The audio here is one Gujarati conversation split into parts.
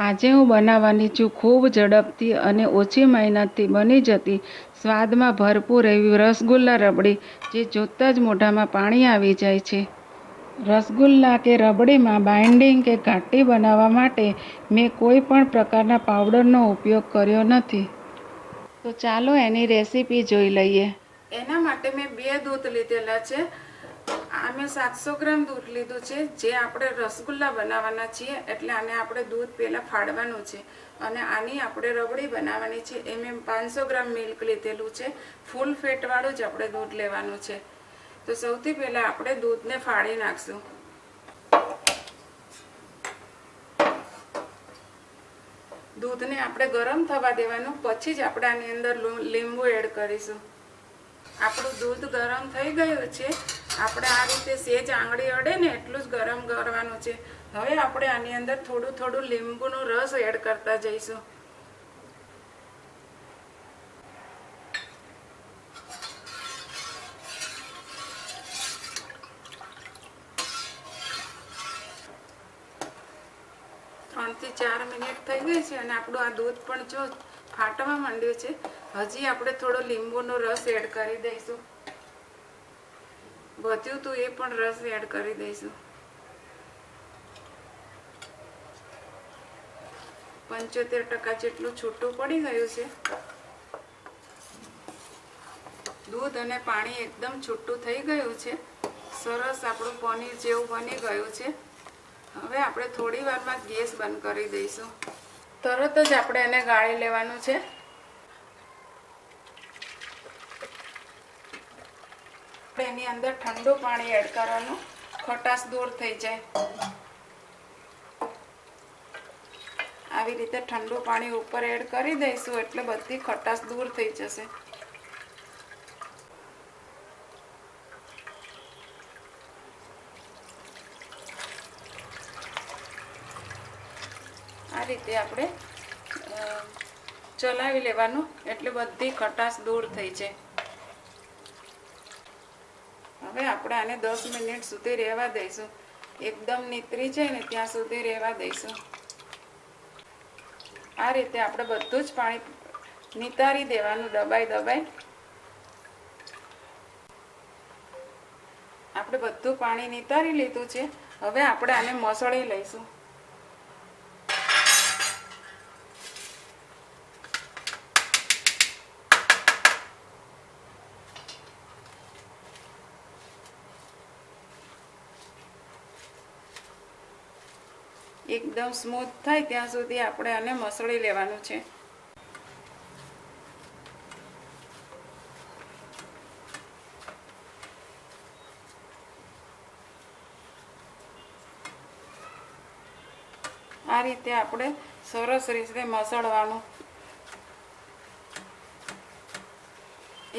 આજે હું બનાવવાની છું ખૂબ ઝડપથી અને ઓછી મહેનતથી બની જતી સ્વાદમાં ભરપૂર એવી રસગુલ્લા રબડી, જે જોતાં જ મોઢામાં પાણી આવી જાય છે. રસગુલ્લા કે રબડીમાં બાઇન્ડિંગ કે ઘાટી બનાવવા માટે મેં કોઈ પણ પ્રકારના પાવડરનો ઉપયોગ કર્યો નથી. તો ચાલો એની રેસીપી જોઈ લઈએ. એના માટે મેં 2 દૂધ લીધેલા છે. આ મેં 700 ગ્રામ દૂધ લીધું છે. જે આપણે રસગુલ્લા બનાવવાના છીએ એટલે આને આપણે દૂધ પહેલાં ફાડવાનું છે અને આની આપણે રબડી બનાવવાની છે. એ મેં 500 ગ્રામ મિલ્ક લીધેલું છે. ફૂલ ફેટવાળું જ આપણે દૂધ લેવાનું છે. તો સૌથી પહેલાં આપણે દૂધને ફાડી નાખશું. દૂધને આપણે ગરમ થવા દેવાનું, પછી જ આપણે આની અંદર લીંબુ એડ કરીશું. આપણું દૂધ ગરમ થઈ ગયું છે. આપણે આ રીતે સેજ આંગળી અડે ને એટલું જ ગરમ કરવાનું છે. હવે આપણે આની અંદર થોડું થોડું લીંબુનો રસ એડ કરતા જઈશું. ત્રણથી 4 મિનિટ થઈ ગઈ છે અને આપણું આ દૂધ પણ જો ફાટવા માંડ્યું છે. હજી આપણે થોડો લીંબુનો રસ એડ કરી દઈશું. વધ્યું તો એ પણ રસ એડ કરી દઈશું. 75% જેટલું છૂટું પડી ગયું છે. દૂધ અને પાણી એકદમ છૂટું થઈ ગયું છે. સરસ આપણું પનીર જેવું બની ગયું છે. હવે આપણે થોડી વારમાં ગેસ બંધ કરી દઈશું. તરત જ આપણે એને ગાળી લેવાનું છે. એની અંદર ઠંડુ પાણી એડ કરવાનું, ખટાશ દૂર થઈ જાય. આવી રીતે ઠંડુ પાણી ઉપર એડ કરી દઈશું એટલે બધી ખટાશ દૂર થઈ જશે. આ રીતે આપણે ચલાવી લેવાનું એટલે બધી ખટાશ દૂર થઈ જાય. હવે આપણે આને 10 મિનિટ સુધી રહેવા દઈશું. એકદમ નીતરી જાય ને ત્યાં સુધી રહેવા દઈશું. આ રીતે આપણે બધું જ પાણી નિતારી દેવાનું, દબાઈ. આપણે બધું પાણી નિતારી લીધું છે. હવે આપણે આને મસળી લઈશું. એકદમ સ્મૂથ થાય ત્યાં સુધી આપણે આને મસળી લેવાનું છે. આ રીતે આપણે સરસ રીતે મસળવાનું.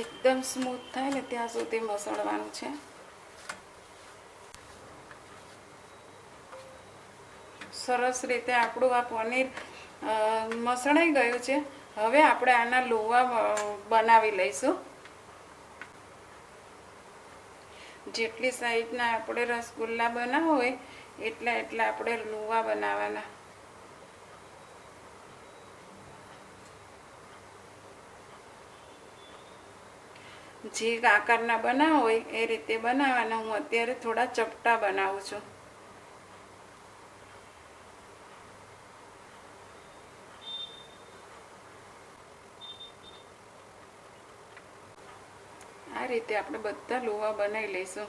એકદમ સ્મૂથ થાય ને ત્યાં સુધી મસળવાનું છે. સરસ રીતે આપણું આ પનીર મસળાઈ ગયું છે. હવે આપણે આના લુવા બનાવી લઈશું. જેટલી સાઈઝના આપણે રસગુલ્લા બનાવવા હોય એટલા આપણે લુવા બનાવવાના. જે આકારના બનાવવા હોય એ રીતે બનાવવાના. હું અત્યારે થોડા ચપટા બનાવું છું. આ રીતે આપણે બધા લુવા બનાવી લઈશું.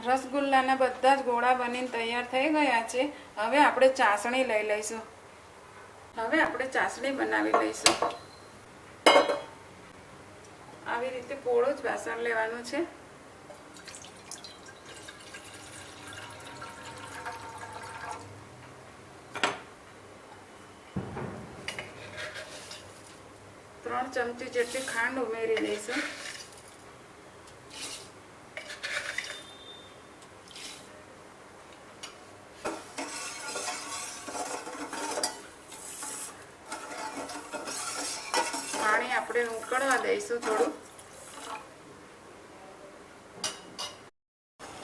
રસગુલ્લાના બધા જ ગોળા બનીને તૈયાર થઈ ગયા છે. હવે આપણે ચાસણી લઈ લઈશું. હવે આપણે ચાસણી બનાવી લઈશું. આવી રીતે પોળું જ વાસણ લેવાનું છે. ત્રણ ચમચી જેટલી ખાંડ ઉમેરી દઈશું. પાણી આપણે ઉકળવા દઈશું થોડું.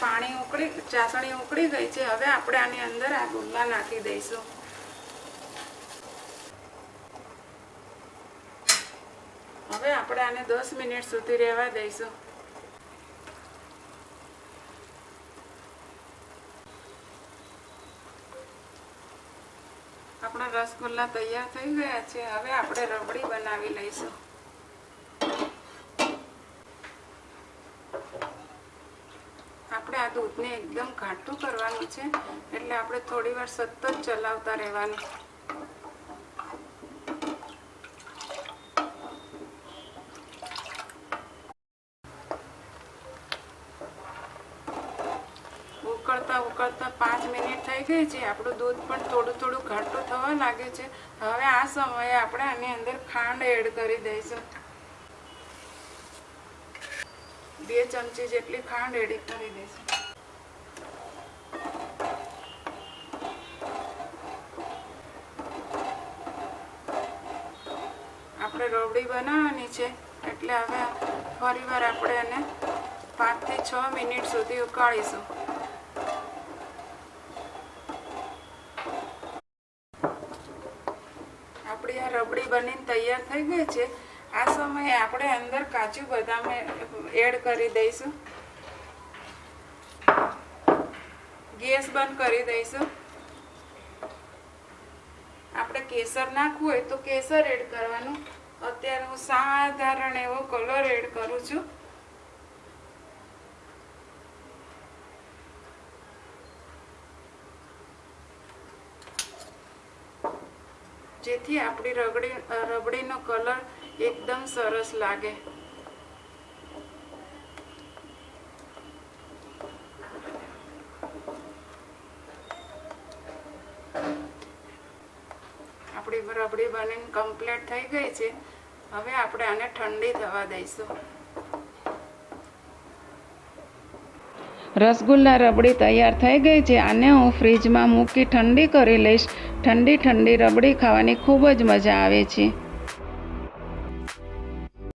પાણી ચાસણી ઉકળી ગઈ છે. હવે આપણે આની અંદર આ ગુલ્લા નાખી દઈશું. હવે આપણે આને 10 મિનિટ સુધી રહેવા દઈશું. આપણા રસગુલ્લા તૈયાર થઈ ગયા છે. હવે આપણે રબડી બનાવી લઈશું. આપણે આ દૂધને એકદમ ઘાટું કરવાનું છે, એટલે આપણે થોડી વાર સતત ચલાવતા રહેવાનું. ઉકળતા 5 મિનિટ થઈ ગઈ છે. આપણું દૂધ પણ થોડું ઘાટું થવા લાગ્યું છે. હવે આ સમયે આપણે આની અંદર ખાંડ એડ કરી દઈશું. 2 ચમચી જેટલી ખાંડ એડ કરી દઈશું. આપણે રબડી બનાવવાની છે, એટલે હવે ફરીવાર આપણે એને 5 થી 6 મિનિટ સુધી ઉકાળીશું. આપણી આ રબડી બનીને તૈયાર થઈ ગઈ છે. આ સમયે આપણે અંદર કાજુ બદામ એડ કરી દઈશું. ગેસ બંધ કરી દઈશું. આપણે કેસર નાખવું હોય તો કેસર એડ કરવાનું. અત્યારે હું સાધારણ એવો કલર એડ કરું છું. જેથી આપણી રબડીનો કલર એકદમ સરસ લાગે. આપણી રબડી બનીને કમ્પ્લીટ થઈ ગઈ છે. હવે આપણે આને ઠંડી થવા દઈશું. રસગુલ્લા રબડી તૈયાર થઈ ગઈ છે. આને હું ફ્રીજમાં મૂકી ઠંડી કરી લઈશ. ઠંડી રબડી ખાવાની ખૂબ જ મજા આવે છે.